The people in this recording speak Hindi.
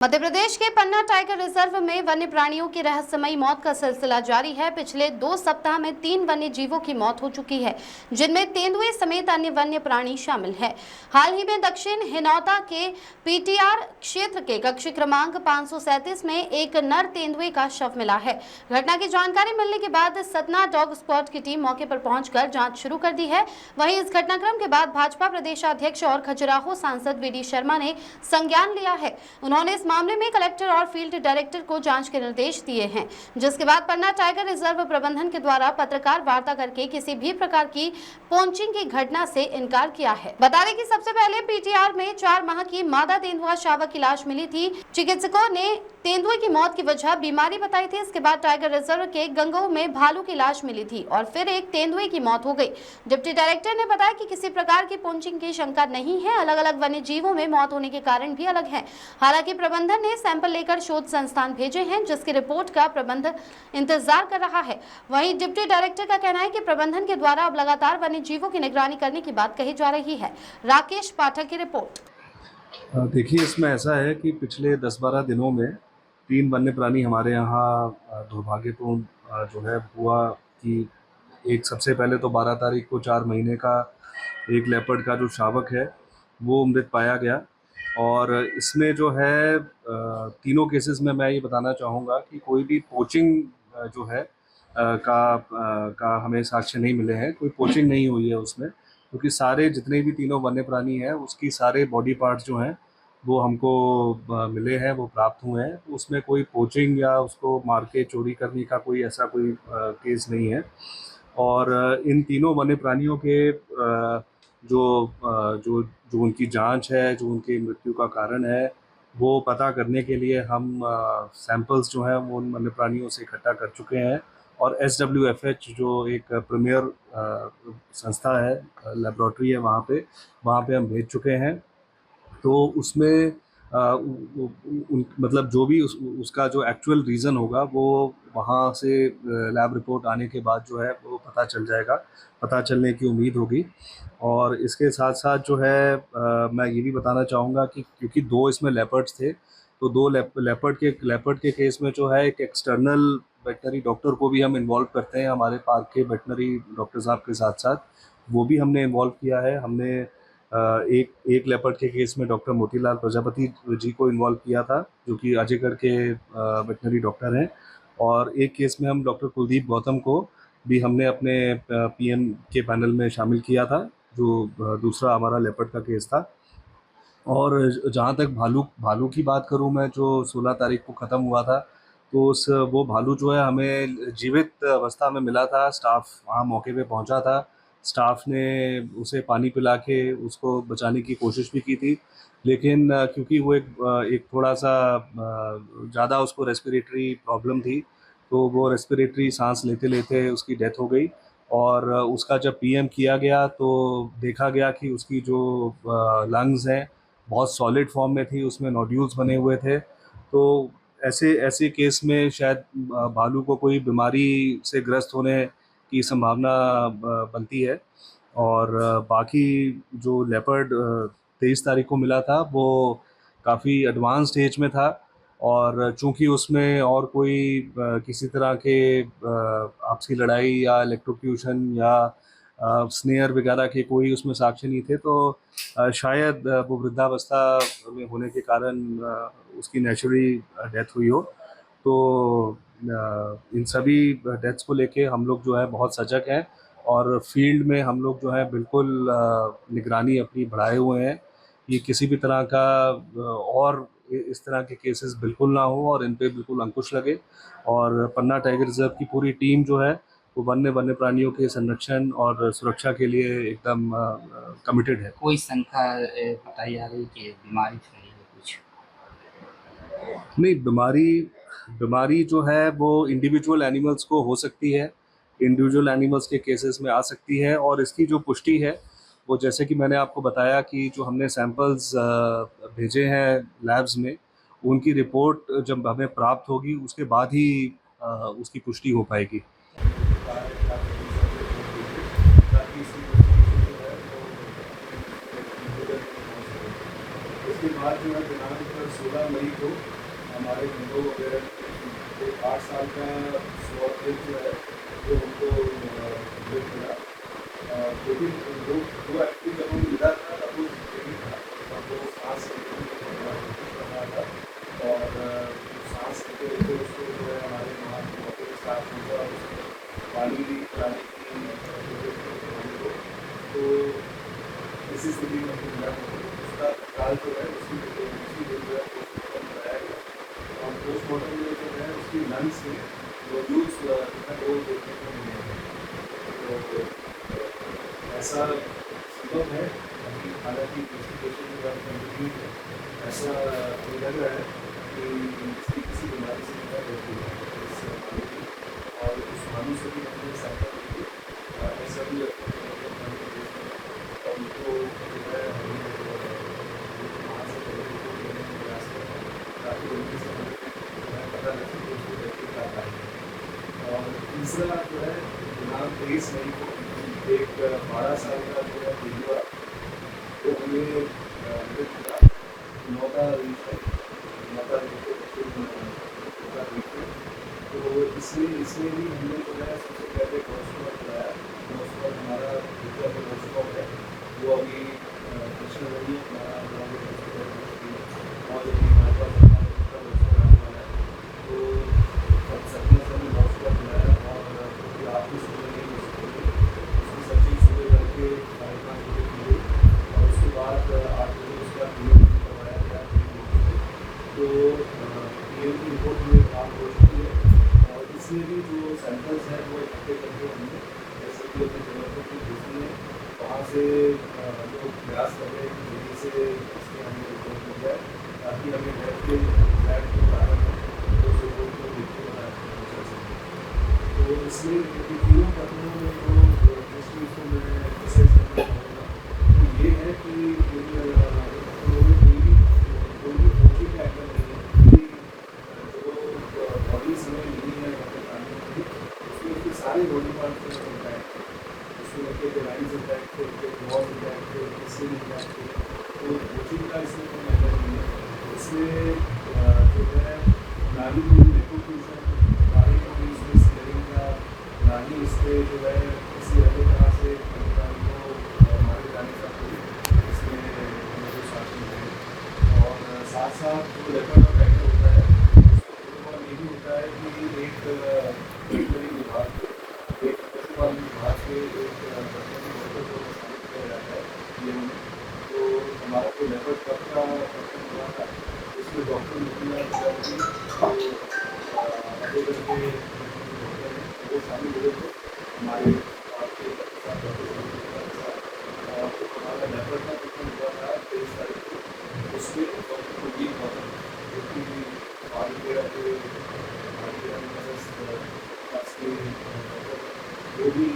मध्य प्रदेश के पन्ना टाइगर रिजर्व में वन्य प्राणियों की रहस्यमयी मौत का सिलसिला जारी है। पिछले 2 सप्ताह में 3 वन्य जीवों की मौत हो चुकी है, जिनमें तेंदुए समेत अन्य वन्य प्राणी शामिल है। हाल ही में दक्षिण हिनौता के पीटीआर क्षेत्र के कक्ष क्रमांक 537 में एक नर तेंदुए का शव मिला है। घटना की जानकारी मिलने के बाद सतना डॉग स्क्वाड की टीम मौके पर पहुंचकर जांच शुरू कर दी है। वहीं इस घटनाक्रम के बाद भाजपा प्रदेशाध्यक्ष और खजुराहो सांसद वीडी शर्मा ने संज्ञान लिया है। उन्होंने मामले में कलेक्टर और फील्ड डायरेक्टर को जांच के निर्देश दिए हैं, जिसके बाद पन्ना टाइगर रिजर्व प्रबंधन के द्वारा पत्रकार वार्ता करके किसी भी प्रकार की पोचिंग की घटना से इनकार किया है। बता दें कि सबसे पहले पीटीआर में 4 माह की मादा तेंदुआ शावक की लाश मिली थी। चिकित्सकों ने तेंदुए की मौत की वजह बीमारी बताई थी। इसके बाद टाइगर रिजर्व के गंगऊ में भालू की लाश मिली थी और फिर एक तेंदुए की मौत हो गई। डिप्टी डायरेक्टर ने बताया कि किसी प्रकार की पोचिंग की शंका नहीं है। अलग अलग वन्य जीवों में मौत होने के कारण भी अलग है। हालांकि प्रबंधन ने सैंपल लेकर शोध संस्थान भेजे हैं, जिसकी रिपोर्ट का प्रबंधन इंतजार कर रहा है। वहीं डिप्टी डायरेक्टर का कहना है कि प्रबंधन के द्वारा अब लगातार वन्य जीवों की निगरानी करने की बात कही जा रही है। राकेश पाठक की रिपोर्ट। देखिए, इसमें ऐसा है कि पिछले 10-12 दिनों में 3 वन्य प्राणी हमारे यहाँ दुर्भाग्यपूर्ण जो है हुआ कि एक सबसे पहले तो 12 तारीख को 4 महीने का एक लेपर्ड का जो शावक है वो मृत पाया गया। और इसमें जो है तीनों केसेस में मैं ये बताना चाहूँगा कि कोई भी पोचिंग जो है का हमें साक्ष्य नहीं मिले हैं। कोई पोचिंग नहीं हुई है उसमें, क्योंकि सारे जितने भी तीनों वन्य प्राणी हैं उसकी सारे बॉडी पार्ट्स जो हैं वो हमको मिले हैं, वो प्राप्त हुए हैं। तो उसमें कोई पोचिंग या उसको मार के चोरी करने का कोई ऐसा कोई केस नहीं है। और इन तीनों वन्य प्राणियों के जो जो उनकी जांच है, जो उनकी मृत्यु का कारण है, वो पता करने के लिए हम सैंपल्स जो हैं वो उन वन्य प्राणियों से इकट्ठा कर चुके हैं। और SWFH जो एक प्रीमियर संस्था है, लेबोरेटरी है, वहाँ पे हम भेज चुके हैं। तो उसमें मतलब जो भी उसका जो एक्चुअल रीज़न होगा वो वहाँ से लैब रिपोर्ट आने के बाद जो है वो पता चल जाएगा, पता चलने की उम्मीद होगी। और इसके साथ साथ जो है मैं ये भी बताना चाहूँगा कि क्योंकि 2 इसमें लेपर्ड्स थे, तो 2 लेपर्ड के केस में जो है एक एक्सटर्नल वेटनरी डॉक्टर को भी हम इन्वॉल्व करते हैं हमारे पार्क के वेटनरी डॉक्टर साहब के साथ साथ। वो भी हमने इन्वॉल्व किया है। हमने एक लेपर्ड के केस में डॉक्टर मोतीलाल प्रजापति जी को इन्वॉल्व किया था, जो कि अजयगढ़ के वेटनरी डॉक्टर हैं। और एक केस में हम डॉक्टर कुलदीप गौतम को भी हमने अपने PM के पैनल में शामिल किया था, जो दूसरा हमारा लेपर्ड का केस था। और जहाँ तक भालू की बात करूँ मैं, जो 16 तारीख को ख़त्म हुआ था, तो वो भालू जो है हमें जीवित अवस्था में मिला था। स्टाफ वहाँ मौके पे पहुँचा था। स्टाफ ने उसे पानी पिला के उसको बचाने की कोशिश भी की थी, लेकिन क्योंकि वो एक थोड़ा-सा ज़्यादा उसको रेस्पिरेटरी प्रॉब्लम थी, तो वो रेस्पिरेटरी साँस लेते-लेते उसकी डेथ हो गई। और उसका जब PM किया गया तो देखा गया कि उसकी जो लंग्स हैं बहुत सॉलिड फॉर्म में थी, उसमें नोड्यूल्स बने हुए थे। तो ऐसे ऐसे केस में शायद भालू को कोई बीमारी से ग्रस्त होने की संभावना बनती है। और बाकी जो लेपर्ड 23 तारीख को मिला था वो काफ़ी एडवांस स्टेज में था। और चूँकि उसमें और कोई किसी तरह के आपसी लड़ाई या इलेक्ट्रोक्यूशन या स्नेयर वगैरह के कोई उसमें साक्ष्य नहीं थे, तो शायद वो वृद्धावस्था में होने के कारण उसकी नेचुरली डेथ हुई हो। तो इन सभी डेथ्स को लेके हम लोग जो है बहुत सजग हैं, और फील्ड में हम लोग जो है बिल्कुल निगरानी अपनी बढ़ाए हुए हैं कि किसी भी तरह का और इस तरह के केसेस बिल्कुल ना हो और इन पे बिल्कुल अंकुश लगे। और पन्ना टाइगर रिजर्व की पूरी टीम जो है वो वन्य प्राणियों के संरक्षण और सुरक्षा के लिए एकदम कमिटेड है। कोई शंका बताई जा रही कि बीमारी फैली है कुछ? नहीं, बीमारी जो है वो इंडिविजुअल एनिमल्स को हो सकती है, इंडिविजुअल एनिमल्स के केसेस में आ सकती है। और इसकी जो पुष्टि है वो जैसे कि मैंने आपको बताया कि जो हमने सैंपल्स भेजे हैं लैब्स में, उनकी रिपोर्ट जब हमें प्राप्त होगी उसके बाद ही उसकी पुष्टि हो पाएगी। इसके बाद जो है दिनांक 16 मई को हमारे विंडो वगैरह एक 8 साल का स्वदेश जो है वो उनको ब्रेक मिला। लेकिन वो एक्चुअली जब वो मिला था तब वो नहीं था, तब वो सांस लेने में कोशिश कर रहा था और सांस लेते लेते उसको जो है हमारे वहाँ के स्टाफ हुआ और उसको पानी भी पिलाने की कोशिश की को। तो इसी स्थिति में मिला उसका काल जो है उसकी जो है पोस्टमार्टम कराया गया और पोस्टमार्टम में जो है उसकी लंग्स में मौजूद जो है वो देखने को मिले हैं। तो ऐसा संभव है अभी, हालांकि इन्वेस्टिगेशन के बाद कंप्लीट है, ऐसा लग रहा है कि इसकी किसी बीमारी से डेथ हुई है इस मामले की और उस मामले से भी हमने सैंपल लिए ऐसा भी और उनको जो है वहाँ से पहले रिपोर्ट लेने का प्रयास करें ताकि उनकी से हमें पता लगे कि उसको व्यक्ति क्या पाए। और तीसरा जो है दिनांक 23 मई को एक 12 साल का जो है बेजुआ वो हमें मृत मिला नौका रीच है, नौका रीच है। तो इसमें भी हमने जो है सबसे पहले हॉस्पिटल कराया। हॉस्पिटल हमारा जो हॉस्पिटल है वो अभी कृष्ण नदी हमारा हॉस्पिटल और अभी हमारे पास हॉस्पिटल आने वाला है। तो सबसे हमने हॉस्पिटल कराया और क्योंकि आप भी सुबह नहीं हो सकते उसकी सब चीज़ सुबह करके 5:30 बजे की गई और उसके बाद 8 बजे उसका PM करवाया गया। तो PM की रिपोर्ट हमें प्राप्त हो चुकी है और इसमें भी जो सैंपल्स हैं वो इकट्ठे करके हमने जैसे कि अपने जबलपुर की भेजी है वहाँ से लोग प्रयास कर रहे हैं कि जल्दी से इसमें हमें रिपोर्ट मिल जाए ताकि हमें डेथ के फ्लैट के कारण उस रिपोर्ट को देखते हुए चल सकें। तो इसमें तीनों कदमों में जो जिस चीज़ को मैं एक्सरसाइज करना चाहूँगा तो ये है कि कोई भी कोचिंग का एंगल नहीं है कि जो बॉडी समय मिली है अपने प्राणी की उसमें उसके सारे बॉडी पार्ट जो इंटैक्ट है, उसमें उनके लाइन्स इंटैक्ट थे, उनके वॉल इंटैक्ट थे, उनके स्किन इंटैक्ट थे। तो कोचिंग का इसमें कोई एंगल नहीं है। इसमें जो है नाली को भी रिपोर्टेशन नाली को भी इसमें स्टेरिंग का नाली इस पर जो है किसी अन्य तरह से प्राणी को मारे जाने का कोई इसमें जो शासन है। और साथ साथ जो लेपर्ड और टाइगर होता है उसका प्रोटोकॉल ये भी होता है कि एक वेटरनरी विभाग एक पशुपालन विभाग से एक वेटरनरी डॉक्टर को शामिल किया जाता है ये में। तो हमारा जो लेपर्ड कप का फंक्शन हुआ था उसमें डॉक्टर मुखिया प्रजापति अजय करके डॉक्टर हैं वो शामिल हुए थे हमारे आपके साथ डॉक्टर और हमारा लेपर्ड का फंक्शन हुआ था 23 तारीख को। उसमें डॉक्टर कुलदीप गौतम जो कि आयुर्वेदा के वो भी